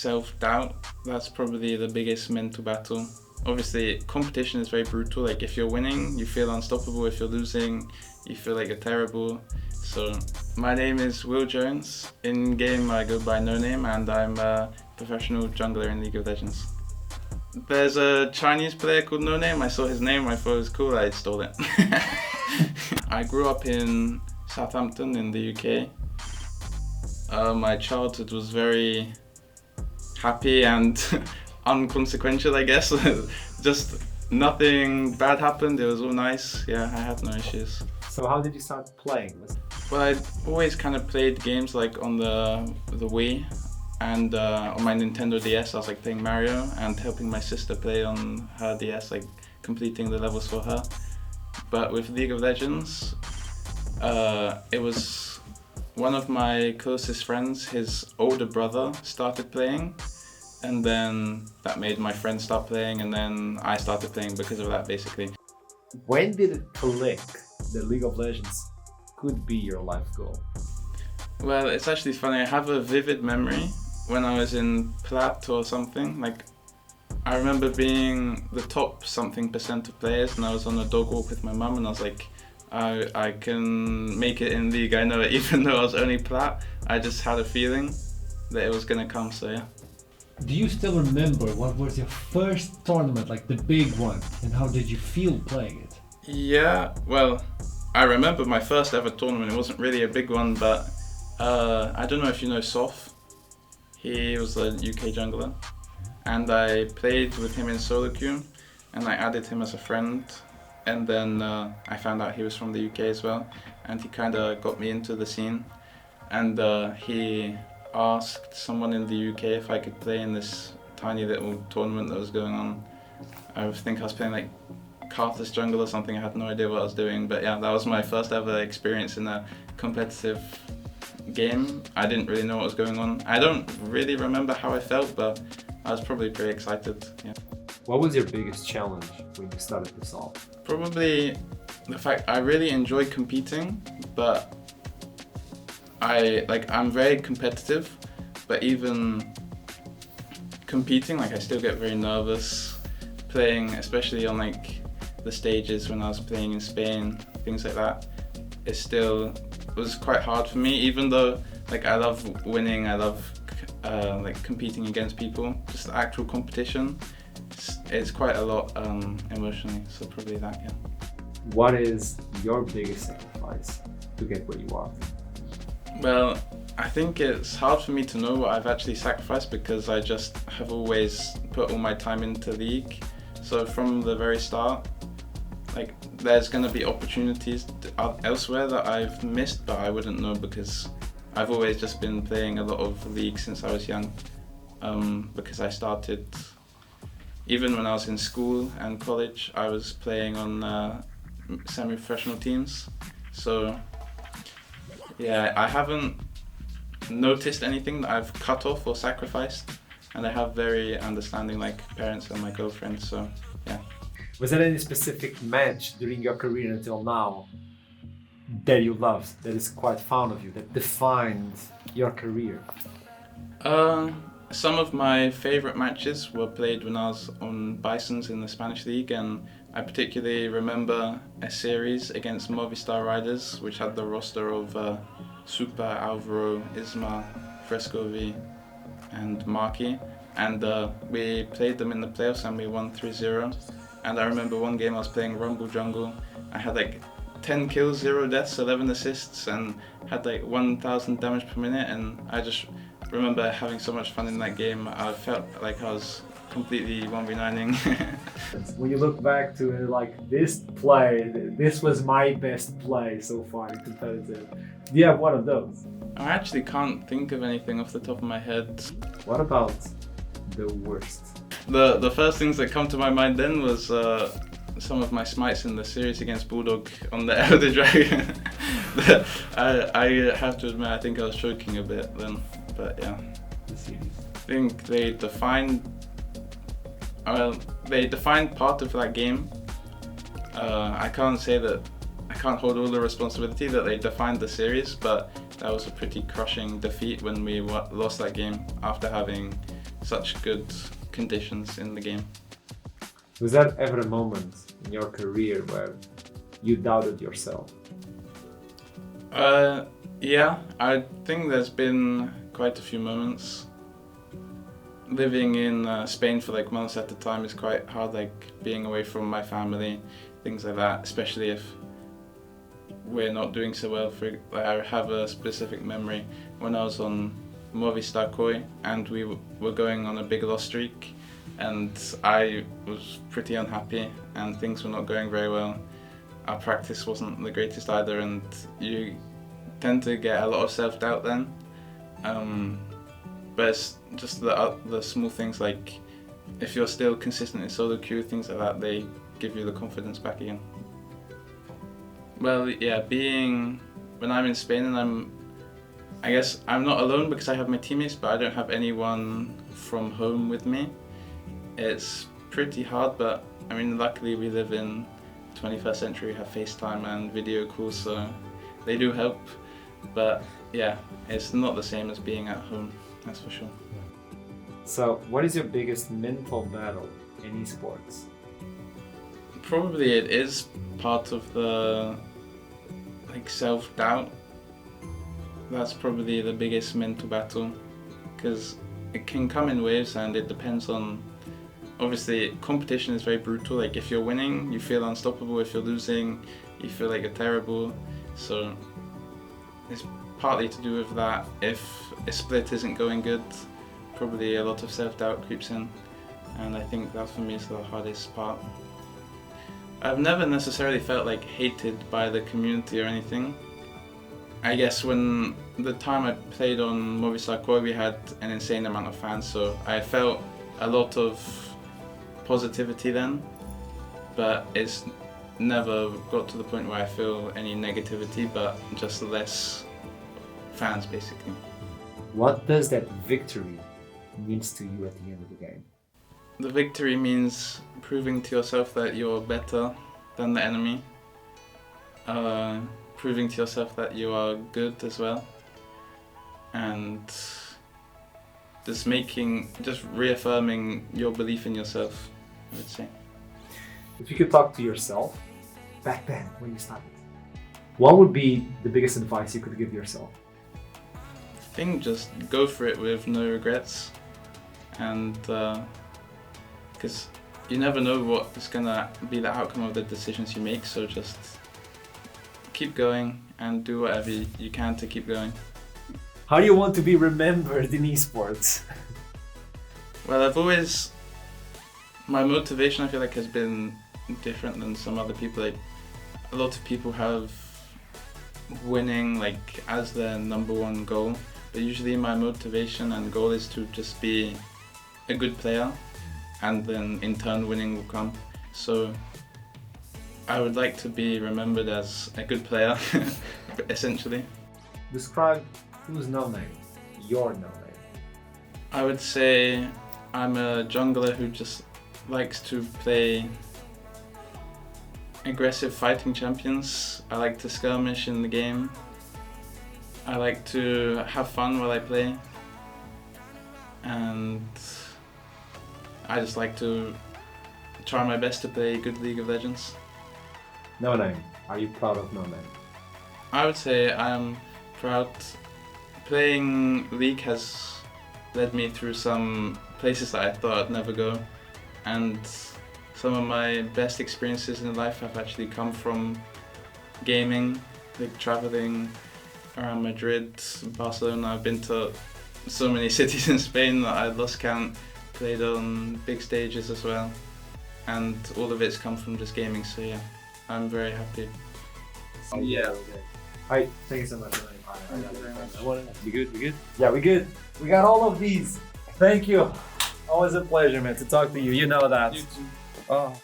Self-doubt, that's probably the biggest mental battle. Obviously, competition is very brutal. Like, if you're winning, you feel unstoppable. If you're losing, you feel like you're terrible. So, my name is Will Jones. In game, I go by NoName, and I'm a professional jungler in League of Legends. There's a Chinese player called NoName. I saw his name, I thought it was cool, I stole it. I grew up in Southampton in the UK. My childhood was very happy and unconsequential, I guess. Just nothing bad happened, it was all nice. Yeah, I had no issues. So how did you start playing? Well, I always kind of played games like on the Wii and on my Nintendo DS. I was like playing Mario and helping my sister play on her DS, like completing the levels for her. But with League of Legends, it was one of my closest friends, his older brother started playing, and then that made my friend start playing, and then I started playing because of that, basically. When did it click that League of Legends could be your life goal? Well, it's actually funny. I have a vivid memory when I was in Plat or something. Like, I remember being the top something % of players, and I was on a dog walk with my mum, and I was like, I can make it in League, I know it, even though I was only Plat. I just had a feeling that it was gonna come, so yeah. Do you still remember what was your first tournament, like the big one, and how did you feel playing it? Yeah, well, I remember my first ever tournament. It wasn't really a big one, but I don't know if you know Soph. He was a UK jungler, and I played with him in solo queue, and I added him as a friend. And then I found out he was from the UK as well, and he kind of got me into the scene. And he asked someone in the UK if I could play in this tiny little tournament that was going on. I think I was playing like Carthus Jungle or something. I had no idea what I was doing, but yeah, that was my first ever experience in a competitive game. I didn't really know what was going on. I don't really remember how I felt, but I was probably pretty excited. Yeah. What was your biggest challenge when you started to solve? Probably the fact I really enjoy competing, but I'm very competitive, but even competing, like I still get very nervous playing, especially on like the stages when I was playing in Spain, things like that. It was quite hard for me, even though like I love winning, I love like competing against people. Just the actual competition, it's quite a lot emotionally, so probably that, yeah. What is your biggest sacrifice to get where you are? Well, I think it's hard for me to know what I've actually sacrificed because I just have always put all my time into League. So from the very start, like there's going to be opportunities elsewhere that I've missed, but I wouldn't know because I've always just been playing a lot of League since I was young. Because I started, even when I was in school and college, I was playing on semi-professional teams. So yeah, I haven't noticed anything that I've cut off or sacrificed, and I have very understanding like parents and my girlfriend, so yeah. Was there any specific match during your career until now that you loved, that is quite fond of you, that defined your career? Some of my favorite matches were played when I was on Bisons in the Spanish League, and I particularly remember a series against Movistar Riders, which had the roster of Super, Alvaro, Isma, Frescovi, and Marky. And we played them in the playoffs and we won 3-0. And I remember one game I was playing Rumble Jungle. I had like 10 kills, 0 deaths, 11 assists, and had like 1,000 damage per minute. And I just remember having so much fun in that game. I felt like I was completely 1v9ing. When you look back to it, like this play, this was my best play so far in competitive. Do you have one of those? I actually can't think of anything off the top of my head. What about the worst? The first things that come to my mind then was some of my smites in the series against Bulldog on the Elder Dragon. I have to admit, I think I was choking a bit then, but yeah. I think they defined part of that game. I can't say that I can't hold all the responsibility that they defined the series, but that was a pretty crushing defeat when we lost that game after having such good conditions in the game. Was there ever a moment in your career where you doubted yourself? Yeah, I think there's been quite a few moments. Living in Spain for like months at a time is quite hard, like being away from my family, things like that, especially if we're not doing so well. I have a specific memory when I was on Movistar Koi and we were going on a big loss streak, and I was pretty unhappy and things were not going very well. Our practice wasn't the greatest either, and you tend to get a lot of self-doubt then. But it's just the small things, like if you're still consistent in solo queue, things like that, they give you the confidence back again. Well, yeah, when I'm in Spain and I guess I'm not alone because I have my teammates, but I don't have anyone from home with me. It's pretty hard, but I mean, luckily we live in the 21st century, we have FaceTime and video calls, so they do help. But yeah, it's not the same as being at home, that's for sure. So, what is your biggest mental battle in esports? Probably it is part of the self-doubt. That's probably the biggest mental battle, because it can come in waves and it depends on, obviously competition is very brutal. Like if you're winning, you feel unstoppable. If you're losing, you feel like you're terrible. So it's partly to do with that. If a split isn't going good, probably a lot of self-doubt creeps in, and I think that for me is the hardest part. I've never necessarily felt like hated by the community or anything. I guess when the time I played on Movistar Koi, we had an insane amount of fans, so I felt a lot of positivity then, but it's never got to the point where I feel any negativity, but just less fans basically. What does that victory means to you at the end of the game? The victory means proving to yourself that you're better than the enemy, proving to yourself that you are good as well, and just reaffirming your belief in yourself, I would say. If you could talk to yourself back then when you started, what would be the biggest advice you could give yourself? I think just go for it with no regrets, and because you never know what is gonna be the outcome of the decisions you make, so just keep going and do whatever you can to keep going. How do you want to be remembered in esports? Well, my motivation I feel like has been different than some other people. Like a lot of people have winning like as their number one goal, but usually my motivation and goal is to just be a good player, and then in turn winning will come. So I would like to be remembered as a good player, essentially. Describe who's NoName, your NoName. I would say I'm a jungler who just likes to play aggressive fighting champions. I like to skirmish in the game. I like to have fun while I play. And I just like to try my best to play good League of Legends. NoName, are you proud of NoName? I would say I am proud. Playing League has led me through some places that I thought I'd never go, and some of my best experiences in life have actually come from gaming, like traveling around Madrid, Barcelona. I've been to so many cities in Spain that I lost count, played on big stages as well, and all of it's come from just gaming, so yeah, I'm very happy. Yeah. Hi, thank you so much. Thank you very much. We good? We good? Yeah, we good. We got all of these. Thank you. Always a pleasure, man, to talk to you. You know that. You too. Oh.